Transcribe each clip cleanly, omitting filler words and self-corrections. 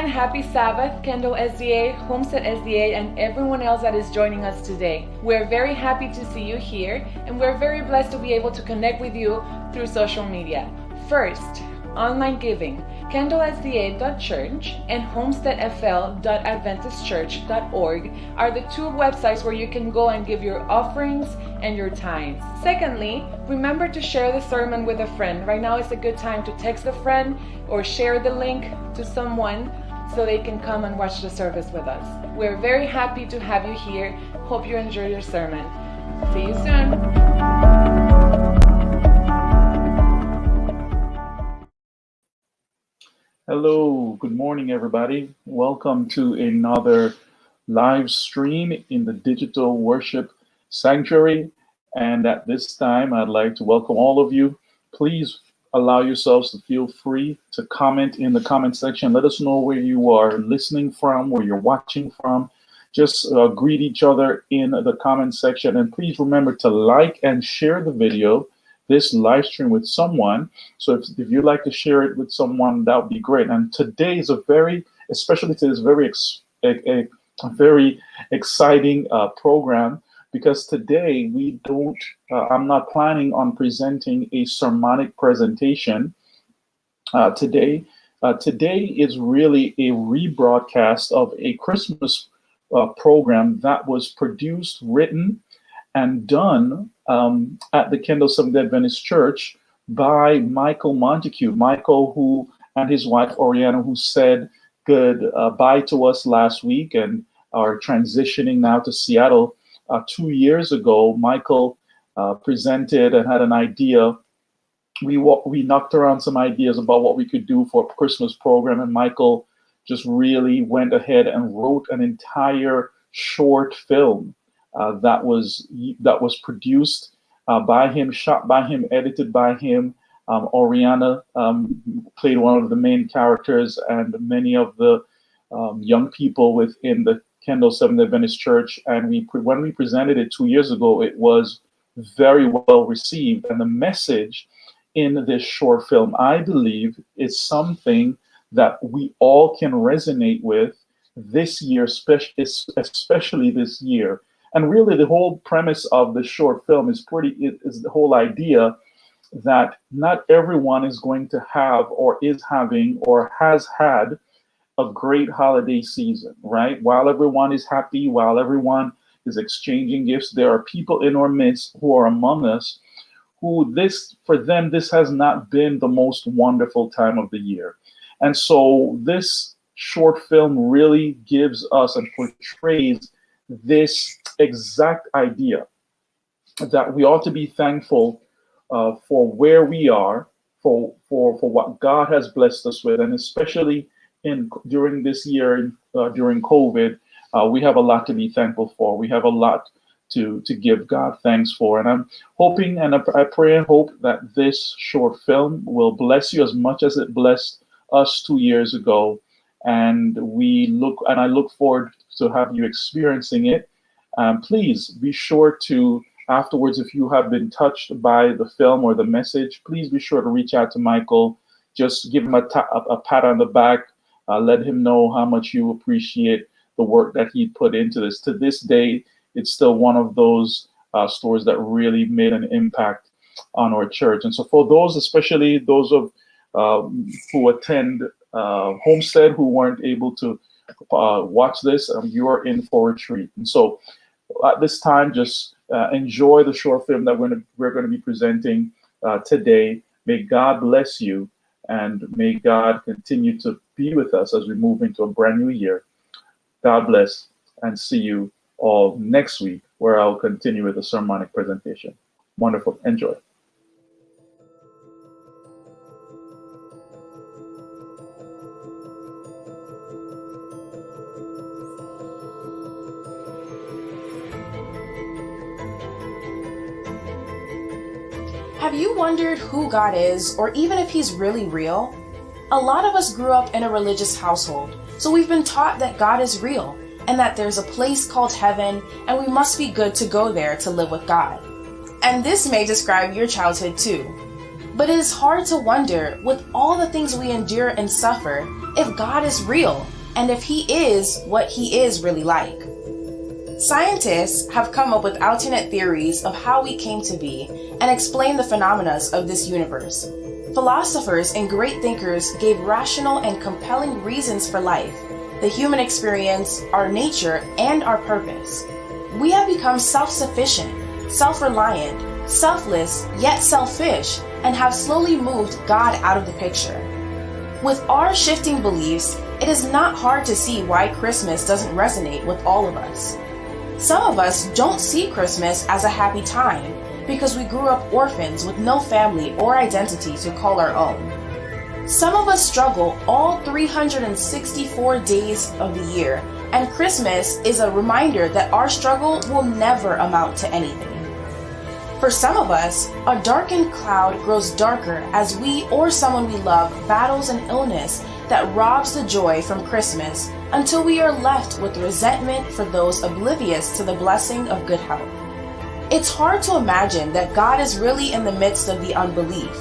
again, happy Sabbath, Kendall SDA, Homestead SDA, and everyone else that is joining us today. We're very happy to see you here, and we're very blessed to be able to connect with you through social media. First, online giving. KendallSDA.church and HomesteadFL.AdventistChurch.org are the two websites where you can go and give your offerings and your tithes. Secondly, remember to share the sermon with a friend. Right now is a good time to text a friend or share the link to someone so they can come and watch the service with us. We're very happy to have you here. Hope you enjoy your sermon. See you soon. Hello, good morning, everybody. Welcome to another live stream in the Digital Worship Sanctuary. And at this time, I'd like to welcome all of you. Please allow yourselves to feel free to comment in the comment section. Let us know where you are listening from, where you're watching from. Just greet each other in the comment section. And please remember to like and share the video, this live stream, with someone. So if you'd like to share it with someone, that would be great. And today is especially today is a very exciting program, because today I'm not planning on presenting a sermonic presentation. Today is really a rebroadcast of a Christmas program that was produced, written, and done at the Kendall Seventh-day Adventist Church by Michael Montague. Michael, who and his wife Oriana, who said goodbye to us last week and are transitioning now to Seattle 2 years ago. Michael presented and had an idea. We knocked around some ideas about what we could do for a Christmas program, and Michael just really went ahead and wrote an entire short film that was produced by him, shot by him, edited by him. Oriana played one of the main characters, and many of the young people within the Kendall Seventh-day Adventist Church. And when we presented it 2 years ago, it was very well received. And the message in this short film, I believe, is something that we all can resonate with this year, especially this year. And really, the whole premise of the short film is the whole idea that not everyone is going to have, or is having, or has had a great holiday season, right? While everyone is happy, while everyone is exchanging gifts, there are people in our midst who are among us who for them, this has not been the most wonderful time of the year. And so this short film really gives us and portrays this exact idea that we ought to be thankful for where we are, for what God has blessed us with, and especially during this year, during COVID, we have a lot to be thankful for. We have a lot to give God thanks for. And I'm hoping, and I pray and hope that this short film will bless you as much as it blessed us 2 years ago. And I look forward to have you experiencing it. Please be sure to, afterwards, if you have been touched by the film or the message, please be sure to reach out to Michael. Just give him a pat on the back. Let him know how much you appreciate the work that he put into this. To this day, it's still one of those stories that really made an impact on our church. And so for those, especially those of who attend Homestead, who weren't able to watch this, you are in for a treat. And so at this time, just enjoy the short film that we're going to be presenting today. May God bless you, and may God continue to be with us as we move into a brand new year. God bless, and see you all next week, where I'll continue with the sermonic presentation. Wonderful. Enjoy. Have you wondered who God is, or even if He's really real? A lot of us grew up in a religious household, so we've been taught that God is real, and that there's a place called heaven, and we must be good to go there to live with God. And this may describe your childhood too. But it is hard to wonder, with all the things we endure and suffer, if God is real and if He is what He is really like. Scientists have come up with alternate theories of how we came to be and explain the phenomena of this universe. Philosophers and great thinkers gave rational and compelling reasons for life, the human experience, our nature, and our purpose. We have become self-sufficient, self-reliant, selfless, yet selfish, and have slowly moved God out of the picture. With our shifting beliefs, it is not hard to see why Christmas doesn't resonate with all of us. Some of us don't see Christmas as a happy time because we grew up orphans with no family or identity to call our own. Some of us struggle all 364 days of the year, and Christmas is a reminder that our struggle will never amount to anything. For some of us, a darkened cloud grows darker as we or someone we love battles an illness that robs the joy from Christmas until we are left with resentment for those oblivious to the blessing of good health. It's hard to imagine that God is really in the midst of the unbelief,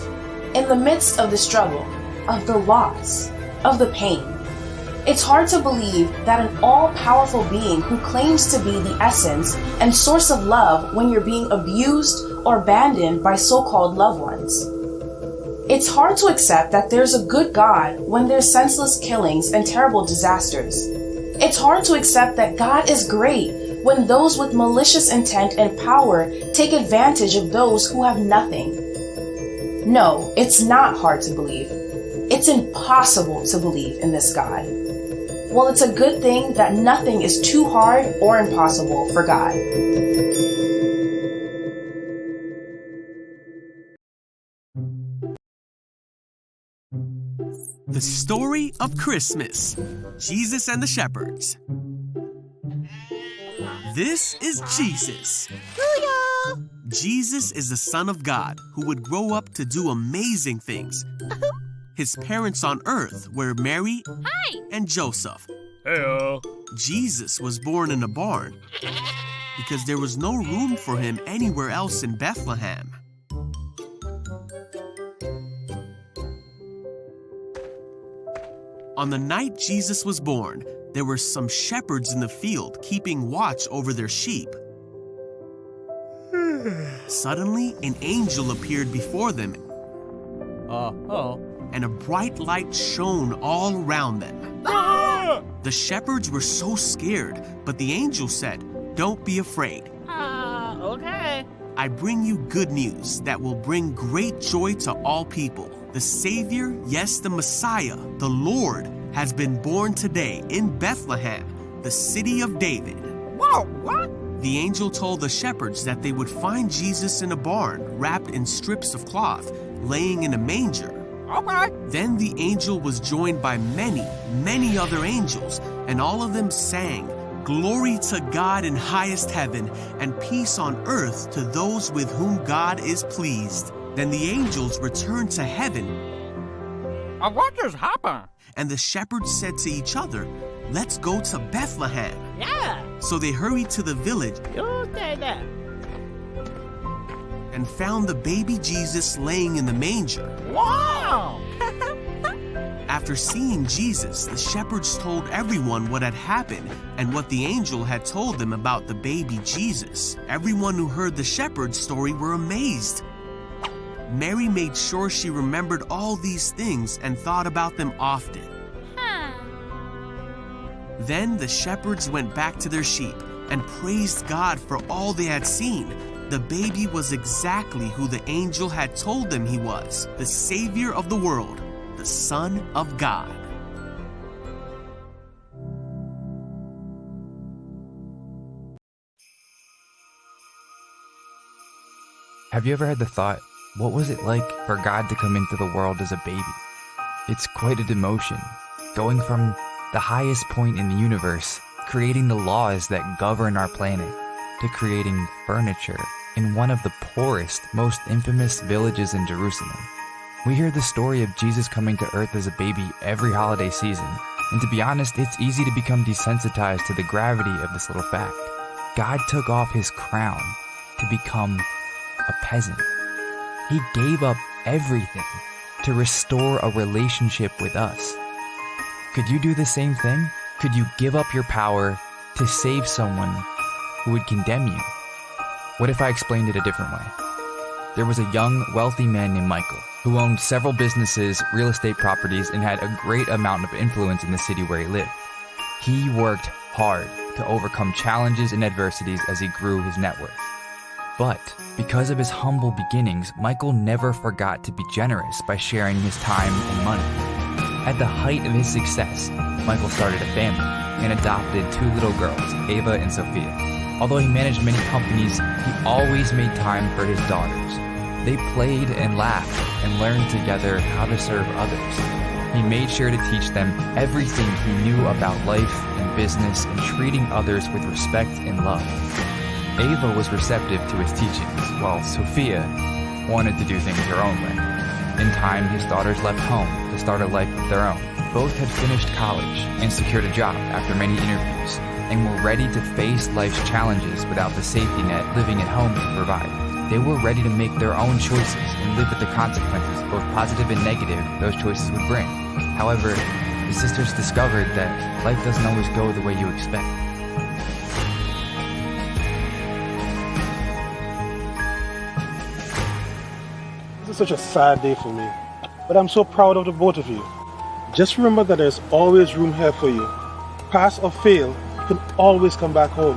in the midst of the struggle, of the loss, of the pain. It's hard to believe that an all-powerful being who claims to be the essence and source of love when you're being abused or abandoned by so-called loved ones. It's hard to accept that there's a good God when there's senseless killings and terrible disasters. It's hard to accept that God is great when those with malicious intent and power take advantage of those who have nothing. No, it's not hard to believe. It's impossible to believe in this God. Well, it's a good thing that nothing is too hard or impossible for God. The story of Christmas, Jesus and the Shepherds. This is Jesus. Booyah! Jesus is the Son of God who would grow up to do amazing things. His parents on earth were Mary and Joseph. Heyo. Jesus was born in a barn because there was no room for him anywhere else in Bethlehem. On the night Jesus was born, there were some shepherds in the field keeping watch over their sheep. Suddenly, an angel appeared before them, and a bright light shone all around them. Ah! The shepherds were so scared, but the angel said, "Don't be afraid. Okay. I bring you good news that will bring great joy to all people. The Savior, yes, the Messiah, the Lord, has been born today in Bethlehem, the city of David." Whoa, what? The angel told the shepherds that they would find Jesus in a barn, wrapped in strips of cloth, laying in a manger. Okay. Then the angel was joined by many, many other angels, and all of them sang, "Glory to God in highest heaven, and peace on earth to those with whom God is pleased." Then the angels returned to heaven, What just happened? and the shepherds said to each other, "Let's go to Bethlehem." Yeah. So they hurried to the village You say that. and found the baby Jesus laying in the manger. Wow. After seeing Jesus, the shepherds told everyone what had happened and what the angel had told them about the baby Jesus. Everyone who heard the shepherd's story were amazed. Mary made sure she remembered all these things and thought about them often. Then the shepherds went back to their sheep and praised God for all they had seen. The baby was exactly who the angel had told them he was, the Savior of the world, the Son of God. Have you ever had the thought, what was it like for God to come into the world as a baby? It's quite a demotion, going from the highest point in the universe, creating the laws that govern our planet, to creating furniture in one of the poorest, most infamous villages in Jerusalem. We hear the story of Jesus coming to earth as a baby every holiday season, and to be honest, it's easy to become desensitized to the gravity of this little fact. God took off his crown to become a peasant. He gave up everything to restore a relationship with us. Could you do the same thing? Could you give up your power to save someone who would condemn you? What if I explained it a different way? There was a young, wealthy man named Michael who owned several businesses, real estate properties, and had a great amount of influence in the city where he lived. He worked hard to overcome challenges and adversities as he grew his net worth. But because of his humble beginnings, Michael never forgot to be generous by sharing his time and money. At the height of his success, Michael started a family and adopted 2 little girls, Ava and Sophia. Although he managed many companies, he always made time for his daughters. They played and laughed and learned together how to serve others. He made sure to teach them everything he knew about life and business and treating others with respect and love. Ava was receptive to his teachings, while Sophia wanted to do things her own way. In time, his daughters left home to start a life of their own. Both had finished college and secured a job after many interviews, and were ready to face life's challenges without the safety net living at home could provide. They were ready to make their own choices and live with the consequences, both positive and negative, those choices would bring. However, the sisters discovered that life doesn't always go the way you expect. This is such a sad day for me, but I'm so proud of the both of you. Just remember that there's always room here for you. Pass or fail, you can always come back home.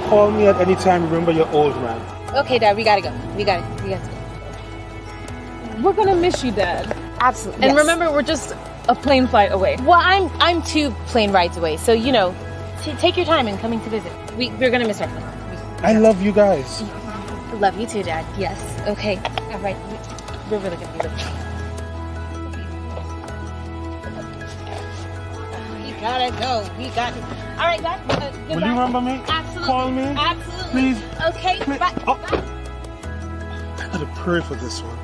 Call me at any time, remember you're old, man. Okay, Dad, we gotta go. We gotta go. We're gonna miss you, Dad. Absolutely. And yes. remember, we're just a plane flight away. Well, I'm 2 plane rides away, so take your time in coming to visit. We're gonna miss our flight. I love you guys. Love you too, Dad. Yes. Okay. All right. We're really gonna be there. We gotta go. We got to. All right, Dad. Goodbye. Will you remember me? Absolutely. Call me. Absolutely. Please. Okay. Please. Bye. Oh. Bye. I gotta pray for this one.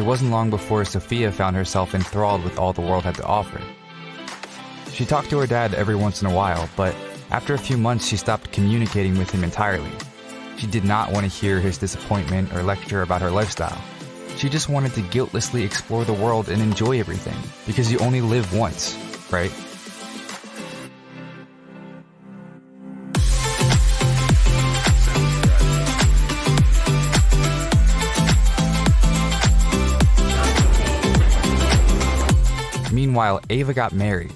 wasn't long before Sophia found herself enthralled with all the world had to offer. She talked to her dad every once in a while, but after a few months she stopped communicating with him entirely. She did not want to hear his disappointment or lecture about her lifestyle. She just wanted to guiltlessly explore the world and enjoy everything, because you only live once, right? Meanwhile, Ava got married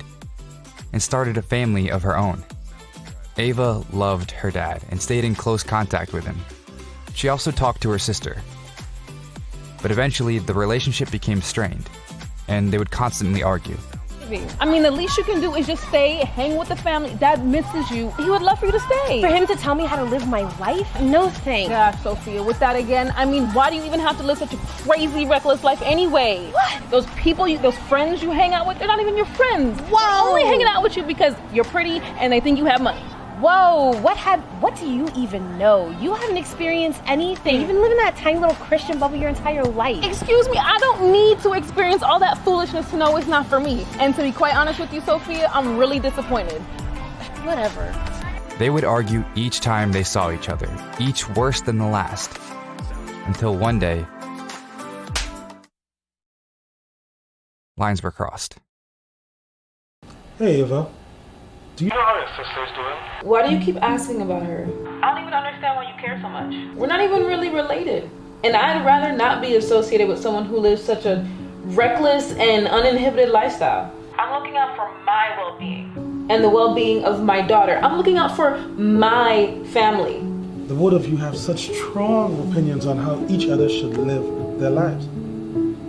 and started a family of her own. Ava loved her dad and stayed in close contact with him. She also talked to her sister. But eventually, the relationship became strained, and they would constantly argue. I mean, the least you can do is just stay, hang with the family. Dad misses you. He would love for you to stay. For him to tell me how to live my life? No thanks. Gosh, Sophia, with that again, I mean, why do you even have to live such a crazy, reckless life anyway? What? Those people, those friends you hang out with, they're not even your friends. Whoa! They're only hanging out with you because you're pretty and they think you have money. Whoa, what do you even know? You haven't experienced anything. You've been living that tiny little Christian bubble your entire life. Excuse me, I don't need to experience all that foolishness to know it's not for me. And to be quite honest with you, Sophia, I'm really disappointed. Whatever. They would argue each time they saw each other, each worse than the last. Until one day, lines were crossed. Hey, Ava. Do you know how your sister's doing? Why do you keep asking about her? I don't even understand why you care so much. We're not even really related. And I'd rather not be associated with someone who lives such a reckless and uninhibited lifestyle. I'm looking out for my well-being. And the well-being of my daughter. I'm looking out for my family. The both of you have such strong opinions on how each other should live their lives.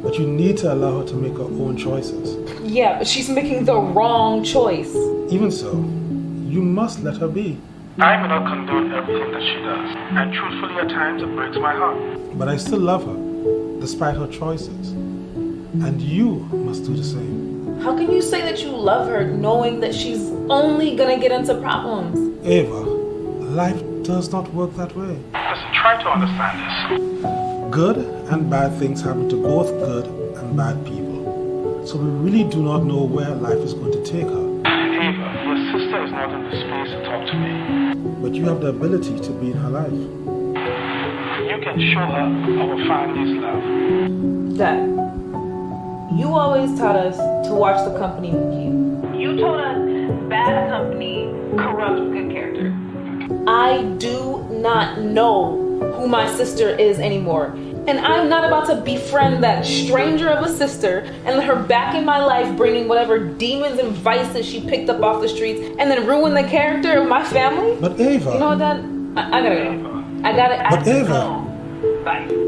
But you need to allow her to make her own choices. Yeah, but she's making the wrong choice. Even so, you must let her be. I may not condone everything that she does, and truthfully at times it breaks my heart. But I still love her, despite her choices. And you must do the same. How can you say that you love her knowing that she's only gonna get into problems? Ava, life does not work that way. Listen, try to understand this. Good and bad things happen to both good and bad people. So we really do not know where life is going to take her. Ava, your sister is not in the space to talk to me. But you have the ability to be in her life. You can show her our family's love. Dad, you always taught us to watch the company we keep. You told us bad company corrupts good character. I do not know who my sister is anymore. And I'm not about to befriend that stranger of a sister and let her back in my life bringing whatever demons and vices she picked up off the streets and then ruin the character of my family. But Ava... You know what, Dad? I gotta go. I gotta Ava... go. Bye.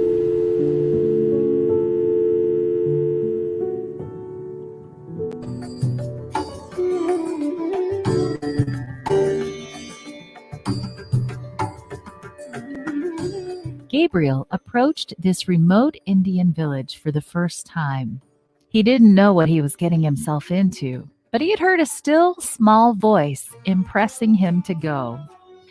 Gabriel approached this remote Indian village for the first time. He didn't know what he was getting himself into, but he had heard a still, small voice impressing him to go.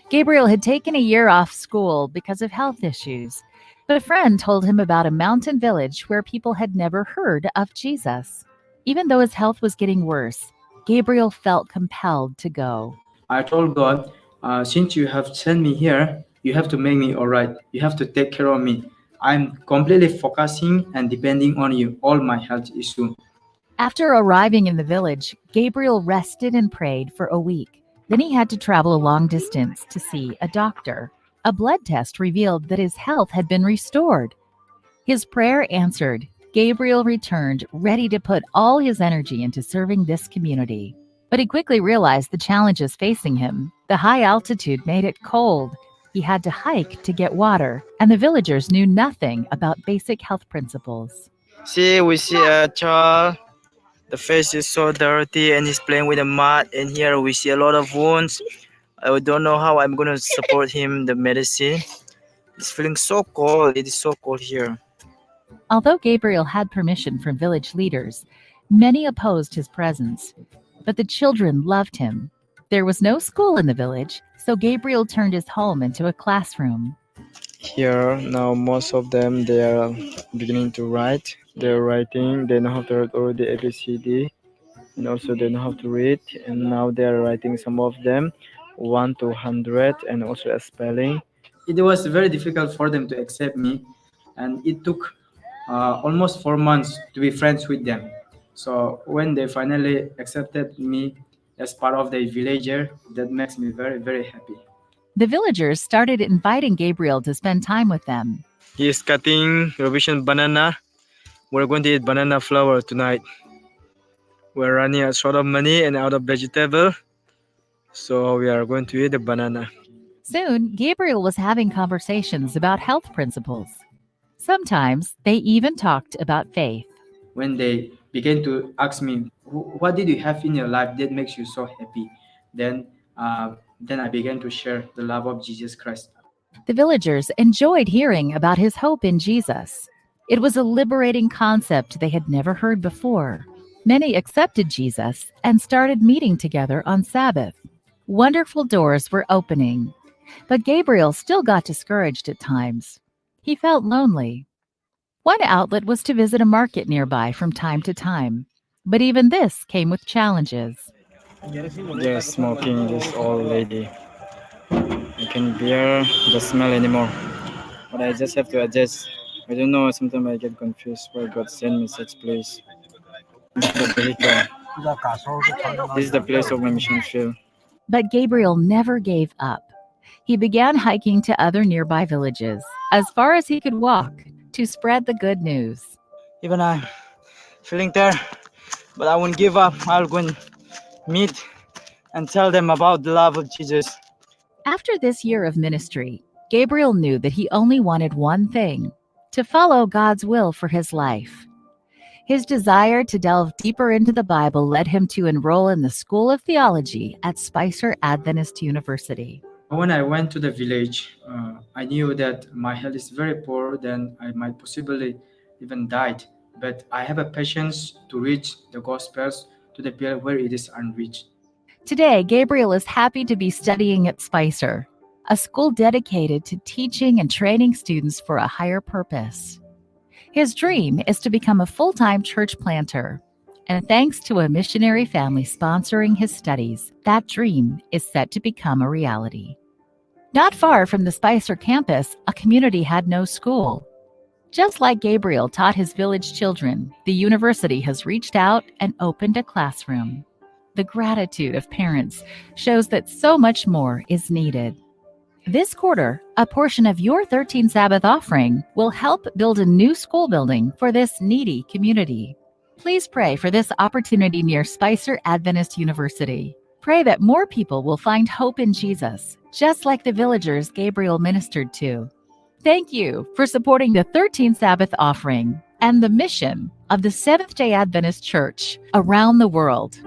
Gabriel had taken a year off school because of health issues, but a friend told him about a mountain village where people had never heard of Jesus. Even though his health was getting worse, Gabriel felt compelled to go. I told God, since you have sent me here, you have to make me all right. You have to take care of me. I'm completely focusing and depending on you, all my health issue. After arriving in the village, Gabriel rested and prayed for a week. Then he had to travel a long distance to see a doctor. A blood test revealed that his health had been restored. His prayer answered, Gabriel returned, ready to put all his energy into serving this community. But he quickly realized the challenges facing him. The high altitude made it cold. He had to hike to get water, and the villagers knew nothing about basic health principles. See, we see a child. The face is so dirty and he's playing with the mud. And here we see a lot of wounds. I don't know how I'm going to support him the medicine. It's feeling so cold. It is so cold here. Although Gabriel had permission from village leaders, many opposed his presence. But the children loved him. There was no school in the village, so Gabriel turned his home into a classroom. Here, now most of them, they are beginning to write. They're writing. They know how to write already ABCD, and also they know how to read. And now they are writing some of them, 1 to 100, and also a spelling. It was very difficult for them to accept me, and it took almost 4 months to be friends with them. So when they finally accepted me as part of the villager, that makes me very, very happy. The villagers started inviting Gabriel to spend time with them. He is cutting Robinson banana. We're going to eat banana flour tonight. We're running out short of money and out of vegetable, so we are going to eat the banana. Soon, Gabriel was having conversations about health principles. Sometimes they even talked about faith. When they began to ask me, what did you have in your life that makes you so happy? Then I began to share the love of Jesus Christ. The villagers enjoyed hearing about his hope in Jesus. It was a liberating concept they had never heard before. Many accepted Jesus and started meeting together on Sabbath. Wonderful doors were opening, but Gabriel still got discouraged at times. He felt lonely. One outlet was to visit a market nearby from time to time, but even this came with challenges. They're smoking, this old lady. I can't bear the smell anymore, but I just have to adjust. I don't know, sometimes I get confused why God sent me such place. This is the vehicle. This is the place of my mission field. But Gabriel never gave up. He began hiking to other nearby villages, as far as he could walk, to spread the good news. Even I'm feeling tired, but I won't give up. I'll go and meet and tell them about the love of Jesus. After this year of ministry, Gabriel knew that he only wanted one thing: to follow God's will for his life. His desire to delve deeper into the Bible led him to enroll in the School of Theology at Spicer Adventist University. When I went to the village, I knew that my health is very poor, then I might possibly even died. But I have a patience to reach the Gospels to the people where it is unreached. Today, Gabriel is happy to be studying at Spicer, a school dedicated to teaching and training students for a higher purpose. His dream is to become a full-time church planter, and thanks to a missionary family sponsoring his studies, that dream is set to become a reality. Not far from the Spicer campus, a community had no school. Just like Gabriel taught his village children, the university has reached out and opened a classroom. The gratitude of parents shows that so much more is needed. This quarter, a portion of your 13 Sabbath offering will help build a new school building for this needy community. Please pray for this opportunity near Spicer Adventist University. Pray that more people will find hope in Jesus, just like the villagers Gabriel ministered to. Thank you for supporting the 13 Sabbath offering and the mission of the Seventh-day Adventist Church around the world.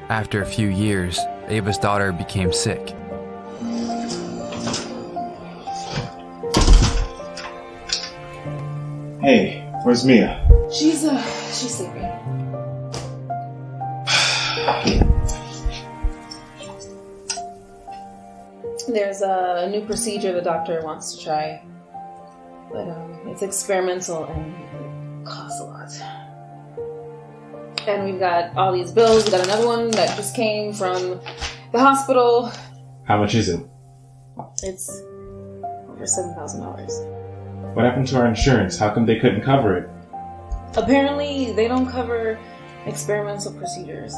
After a few years, Ava's daughter became sick. Hey, where's Mia? She's sleeping. There's a new procedure the doctor wants to try, but it's experimental and it costs a lot. And we've got all these bills. We got another one that just came from the hospital. How much is it? It's over $7,000. What happened to our insurance? How come they couldn't cover it? Apparently, they don't cover experimental procedures.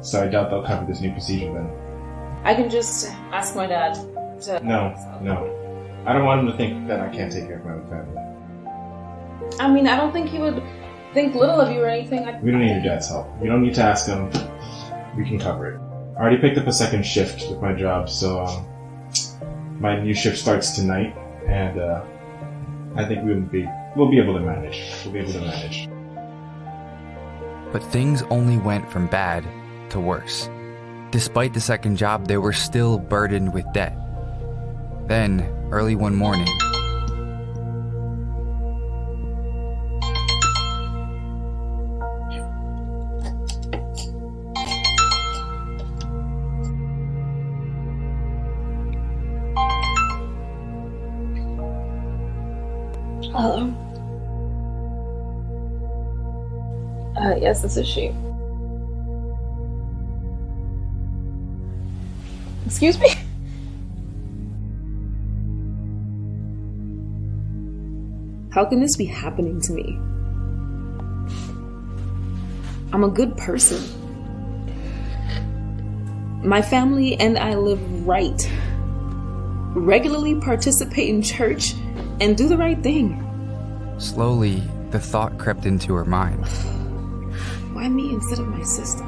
So I doubt they'll cover this new procedure then. I can just ask my dad to... No. I don't want him to think that I can't take care of my own family. I mean, I don't think he would think little of you or anything. We don't need your dad's help. You don't need to ask him. We can cover it. I already picked up a second shift with my job, so my new shift starts tonight, and I think we'll be able to manage. We'll be able to manage. But things only went from bad to worse. Despite the second job, they were still burdened with debt. Then, early one morning, Yes, this is she. Excuse me? How can this be happening to me? I'm a good person. My family and I live right. Regularly participate in church and do the right thing. Slowly, the thought crept into her mind. Why me instead of my sister?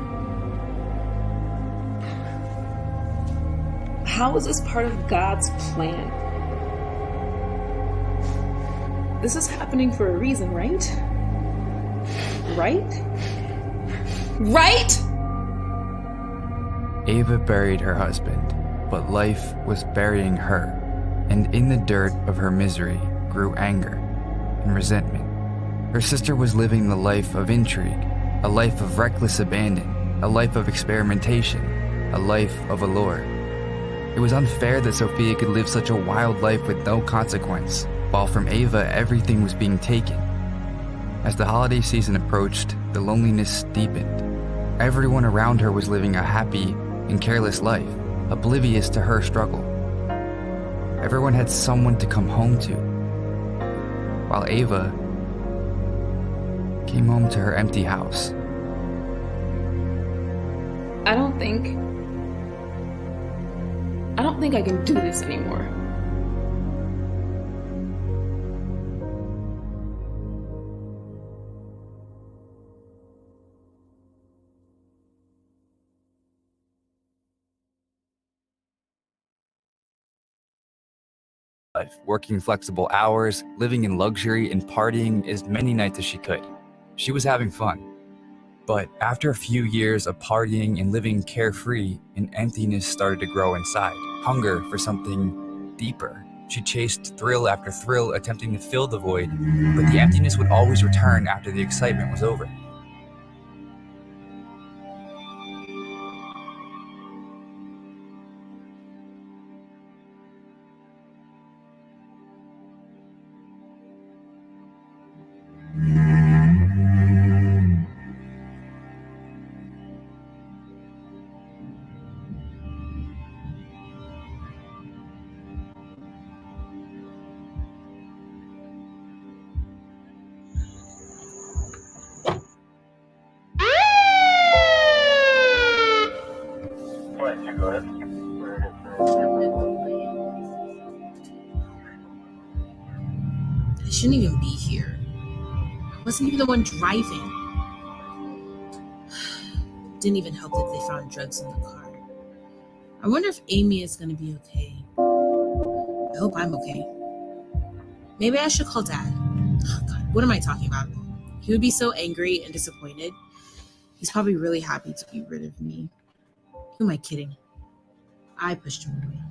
How is this part of God's plan? This is happening for a reason, right? Right? Right? Ava buried her husband, but life was burying her, and in the dirt of her misery grew anger and resentment. Her sister was living the life of intrigue, a life of reckless abandon, a life of experimentation, a life of allure. It was unfair that Sophia could live such a wild life with no consequence, while from Ava everything was being taken. As the holiday season approached, the loneliness deepened. Everyone around her was living a happy and careless life, oblivious to her struggle. Everyone had someone to come home to, while Ava came home to her empty house. I don't think I can do this anymore. Life, working flexible hours, living in luxury, and partying as many nights as she could. She was having fun. But after a few years of partying and living carefree, an emptiness started to grow inside. Hunger for something deeper. She chased thrill after thrill, attempting to fill the void, but the emptiness would always return after the excitement was over. I shouldn't even be here. I wasn't even the one driving. Didn't even help that they found drugs in the car. I wonder if Amy is gonna be okay. I hope I'm okay. Maybe I should call Dad. Oh God, what am I talking about? He would be so angry and disappointed. He's probably really happy to be rid of me. Who am I kidding? I pushed him away.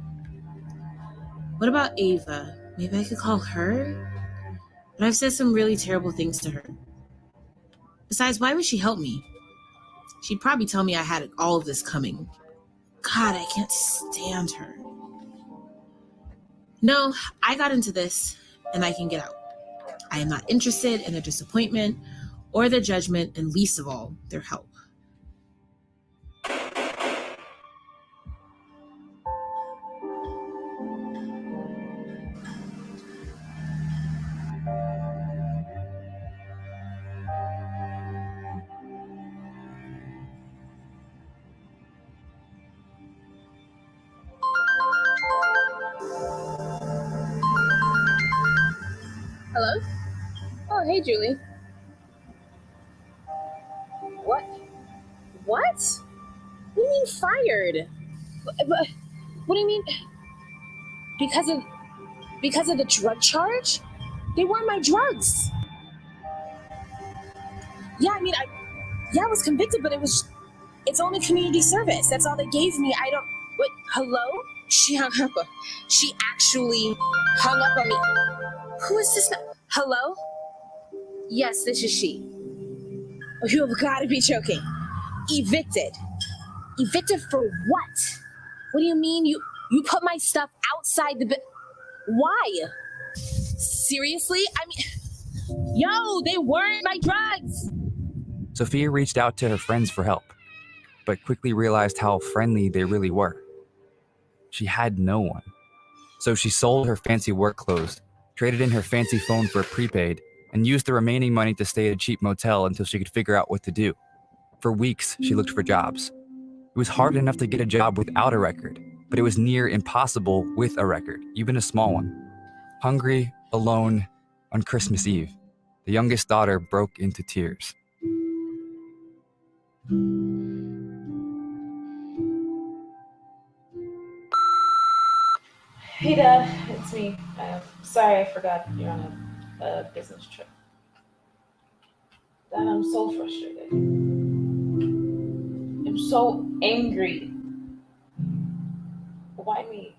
What about Ava? Maybe I could call her? But I've said some really terrible things to her. Besides, why would she help me? She'd probably tell me I had all of this coming. God, I can't stand her. No, I got into this, and I can get out. I am not interested in their disappointment or their judgment, and least of all, their help. Hello? Oh, hey, Julie. What? What? What do you mean fired? What do you mean? Because of the drug charge? They weren't my drugs. Yeah, I mean, I was convicted, but it's only community service. That's all they gave me. Wait, hello? She hung up. She actually hung up on me. Who is this now? Hello? Yes, this is she. Oh, you have got to be joking. Evicted. Evicted for what? What do you mean you put my stuff outside the Why? Seriously? I mean, yo, they weren't my drugs. Sophia reached out to her friends for help, but quickly realized how friendly they really were. She had no one. So she sold her fancy work clothes, traded in her fancy phone for a prepaid, and used the remaining money to stay at a cheap motel until she could figure out what to do. For weeks, she looked for jobs. It was hard enough to get a job without a record, but it was near impossible with a record, even a small one. Hungry, alone, on Christmas Eve, the youngest daughter broke into tears. Hey, Dad, it's me. Sorry, I forgot you're on a business trip. Dad, I'm so frustrated. I'm so angry. Why me?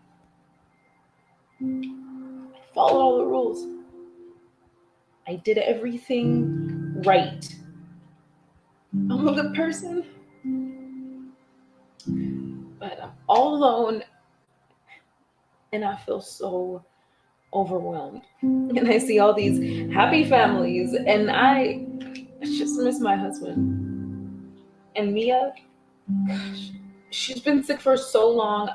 I followed all the rules. I did everything right. I'm a good person. But I'm all alone. And I feel so overwhelmed. And I see all these happy families. And I just miss my husband. And Mia, gosh, she's been sick for so long.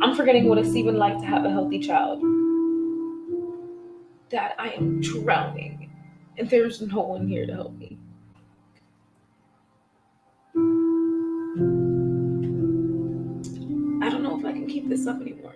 I'm forgetting what it's even like to have a healthy child. Dad, I am drowning. And there's no one here to help me. I don't know if I can keep this up anymore.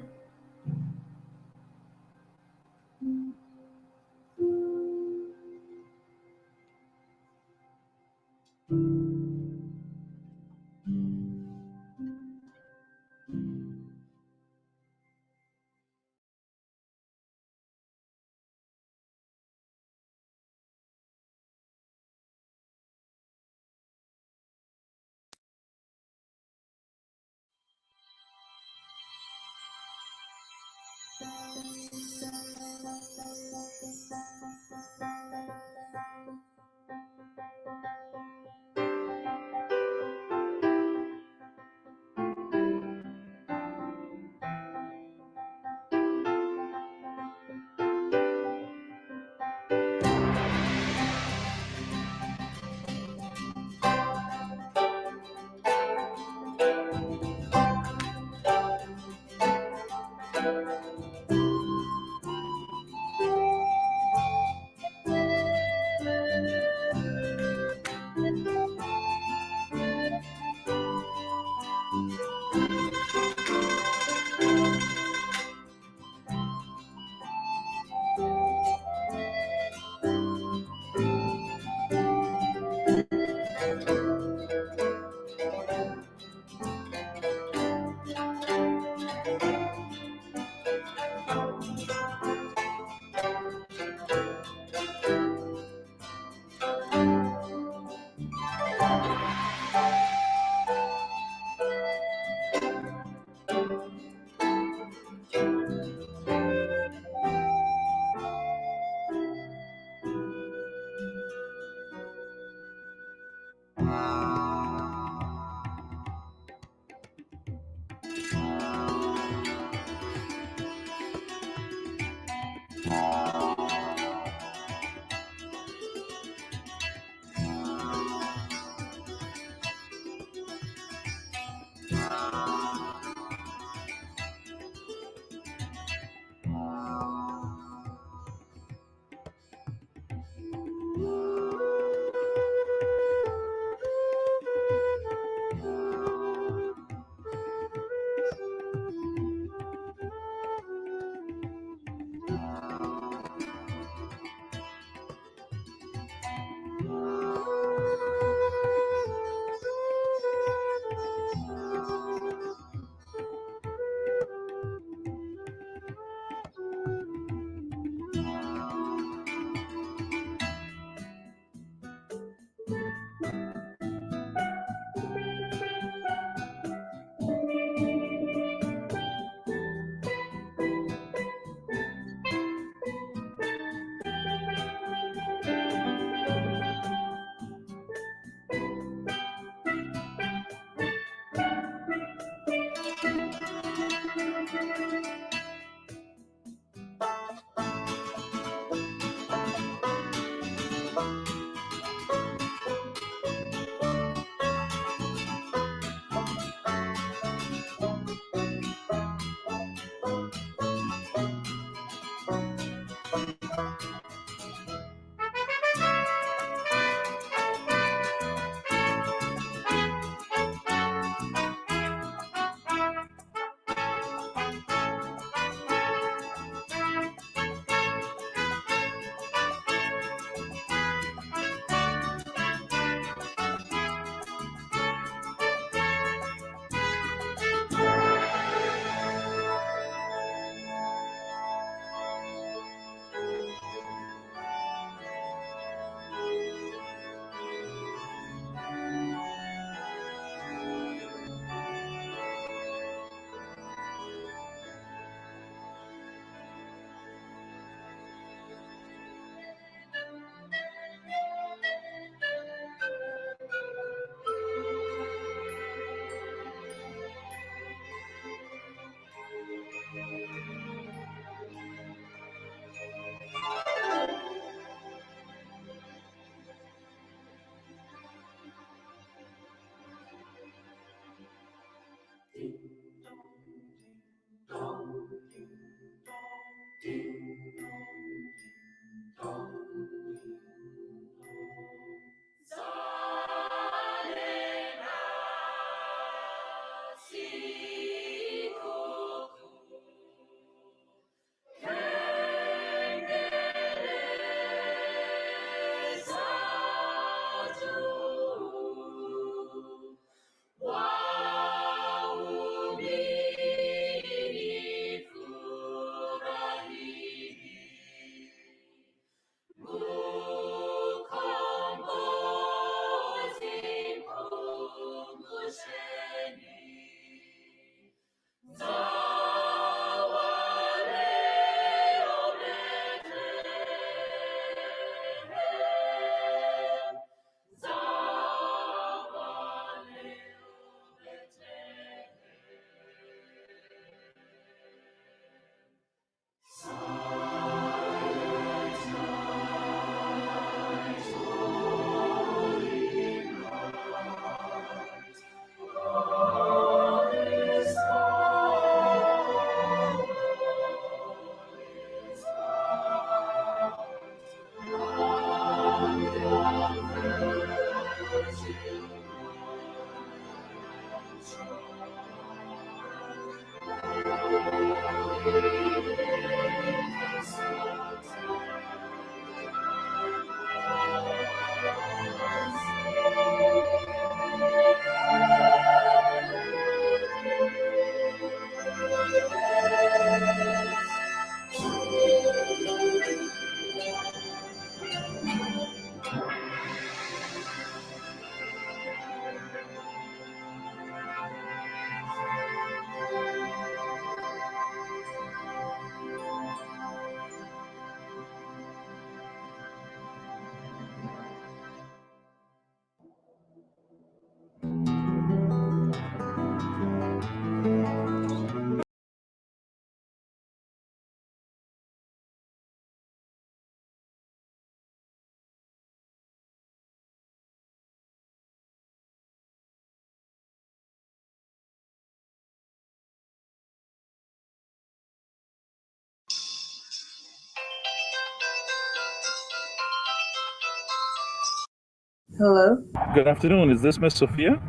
Hello? Good afternoon. Is this Miss Sophia?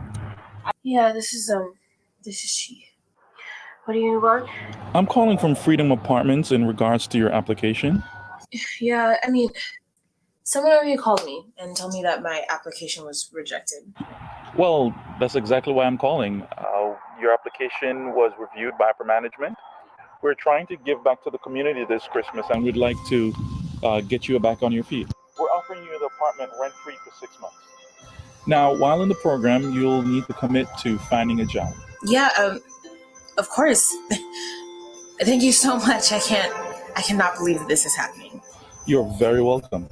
Yeah, this is she. What do you want? I'm calling from Freedom Apartments in regards to your application. Yeah, I mean, someone already called me and told me that my application was rejected. Well, that's exactly why I'm calling. Your application was reviewed by upper management. We're trying to give back to the community this Christmas, and we'd like to get you back on your feet. We're offering you the apartment rent-free for 6 months. Now, while in the program, you'll need to commit to finding a job. Yeah, of course. Thank you so much. I cannot believe that this is happening. You're very welcome.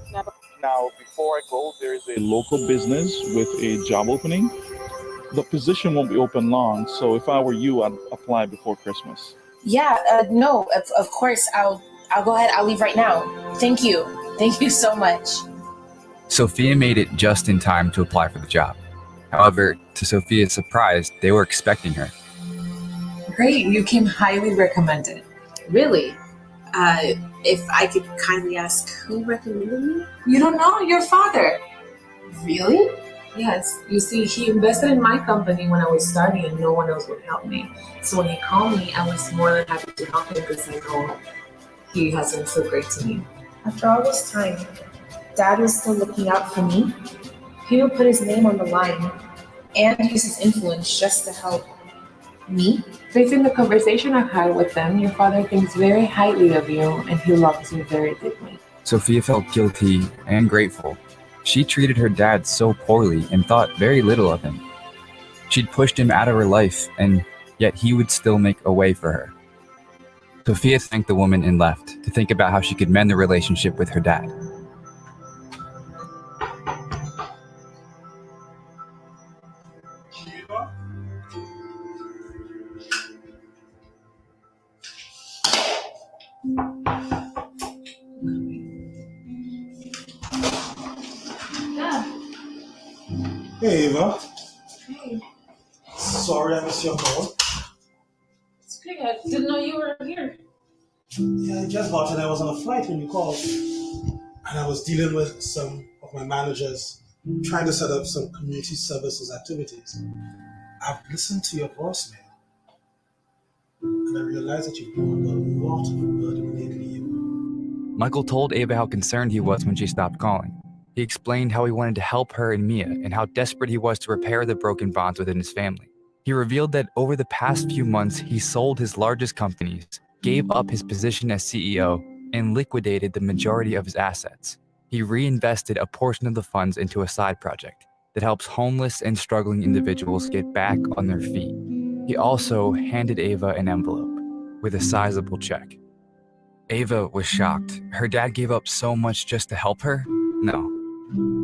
Now, before I go, there is a local business with a job opening. The position won't be open long, so if I were you, I'd apply before Christmas. Yeah, no, of course. I'll go ahead. I'll leave right now. Thank you. Thank you so much. Sophia made it just in time to apply for the job. However, to Sophia's surprise, they were expecting her. Great, you came highly recommended. Really? If I could kindly ask, who recommended me? You don't know? Your father. Really? Yes. You see, he invested in my company when I was starting and no one else would help me. So when he called me, I was more than happy to help him because I know he has been so great to me. After all this time, Dad was still looking out for me. He would put his name on the line and use his influence just to help me. Based on the conversation I've had with them, your father thinks very highly of you and he loves you very deeply. Sophia felt guilty and grateful. She treated her dad so poorly and thought very little of him. She'd pushed him out of her life, and yet he would still make a way for her. Sophia thanked the woman and left to think about how she could mend the relationship with her dad. Hey, Ava. Hey, Sorry I missed your call. it's okay. I didn't know you were here. Yeah, I just got and I was on a flight when you called. And I was dealing with some of my managers, trying to set up some community services activities. I've listened to your voicemail, and I realized that you've borne a lot of burden lately, Ava. Michael told Ava how concerned he was when she stopped calling. He explained how he wanted to help her and Mia and how desperate he was to repair the broken bonds within his family. He revealed that over the past few months, he sold his largest companies, gave up his position as CEO, and liquidated the majority of his assets. He reinvested a portion of the funds into a side project that helps homeless and struggling individuals get back on their feet. He also handed Ava an envelope with a sizable check. Ava was shocked. Her dad gave up so much just to help her? No,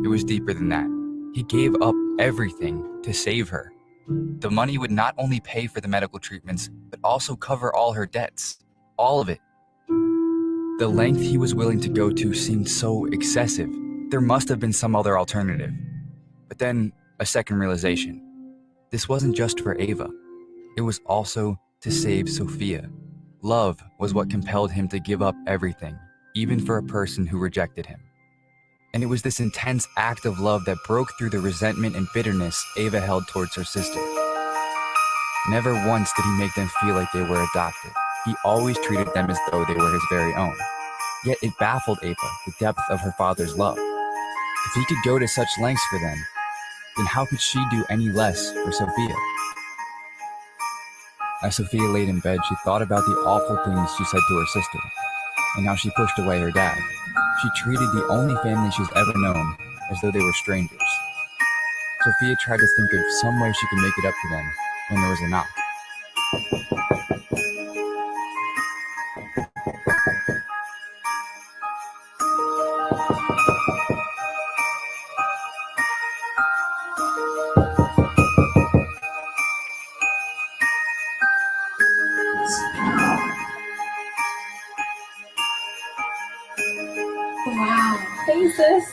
it was deeper than that. He gave up everything to save her. The money would not only pay for the medical treatments, but also cover all her debts. All of it. The length he was willing to go to seemed so excessive. There must have been some other alternative. But then, a second realization. This wasn't just for Ava. It was also to save Sophia. Love was what compelled him to give up everything, even for a person who rejected him. And it was this intense act of love that broke through the resentment and bitterness Ava held towards her sister. Never once did he make them feel like they were adopted. He always treated them as though they were his very own. Yet it baffled Ava, the depth of her father's love. If he could go to such lengths for them, then how could she do any less for Sophia? As Sophia laid in bed, she thought about the awful things she said to her sister, and how she pushed away her dad. She treated the only family she's ever known as though they were strangers. Sophia tried to think of some way she could make it up to them when there was a knock. Wow. Hey, sis.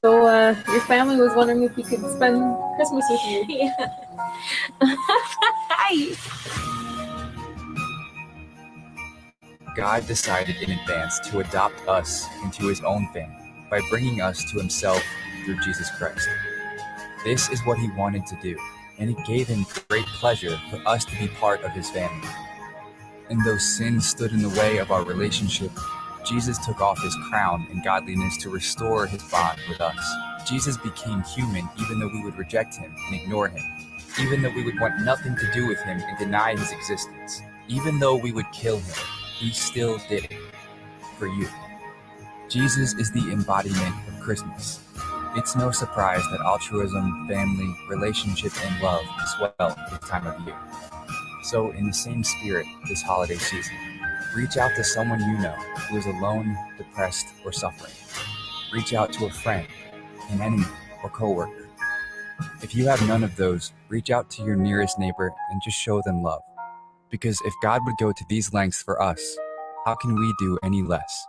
So, your family was wondering if you could spend Christmas with you. Yeah. Hi. God decided in advance to adopt us into his own family by bringing us to himself through Jesus Christ. This is what he wanted to do, and it gave him great pleasure for us to be part of his family. And though sin stood in the way of our relationship, Jesus took off his crown in godliness to restore his bond with us. Jesus became human even though we would reject him and ignore him, even though we would want nothing to do with him and deny his existence, even though we would kill him. He still did it for you. Jesus is the embodiment of Christmas. It's no surprise that altruism, family, relationship, and love swell this time of year. So in the same spirit this holiday season, reach out to someone you know who is alone, depressed, or suffering. Reach out to a friend, an enemy, or coworker. If you have none of those, reach out to your nearest neighbor and just show them love. Because if God would go to these lengths for us, how can we do any less?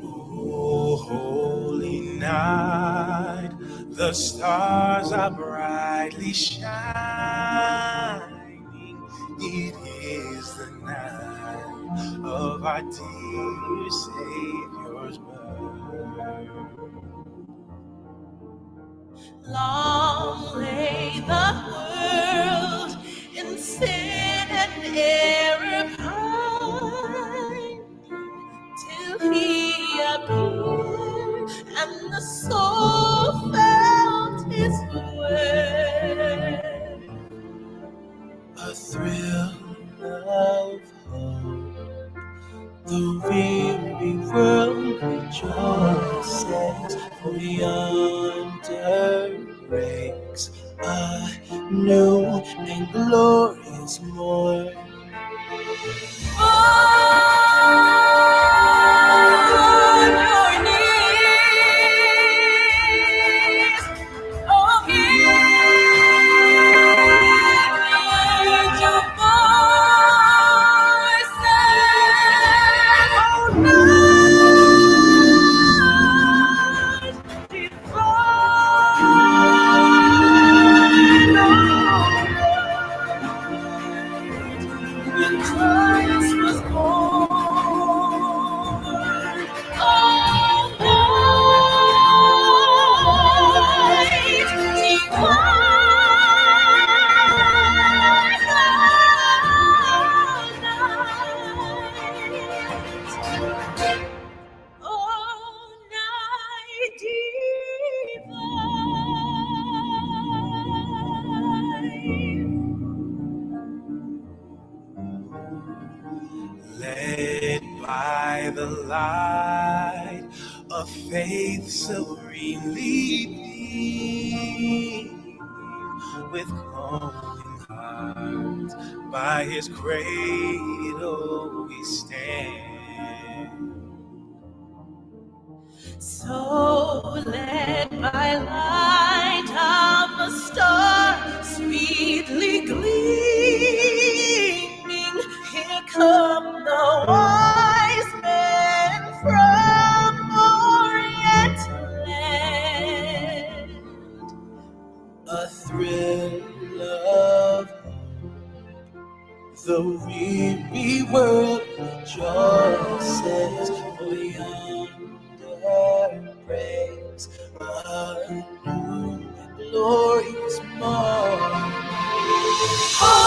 Oh, holy night, the stars are brightly shining. It is the night of our dear Savior's birth. Long lay the world in sin and error pining, till he appeared and the soul found his way. A thrill of hope, the weary world rejoices, for yonder breaks a new and glorious morn. On your knees, oh, hear your voices, oh, night divine, when Christ was born. Oh, night divine, oh, night divine. Led by the light of faith serenely beaming, with glowing hearts, by his cradle we stand. So let my light of a star sweetly gleaming, here come the wise men from Orient land. A thrill of the weary world rejoices, for yonder breaks a new and glorious morn. Oh,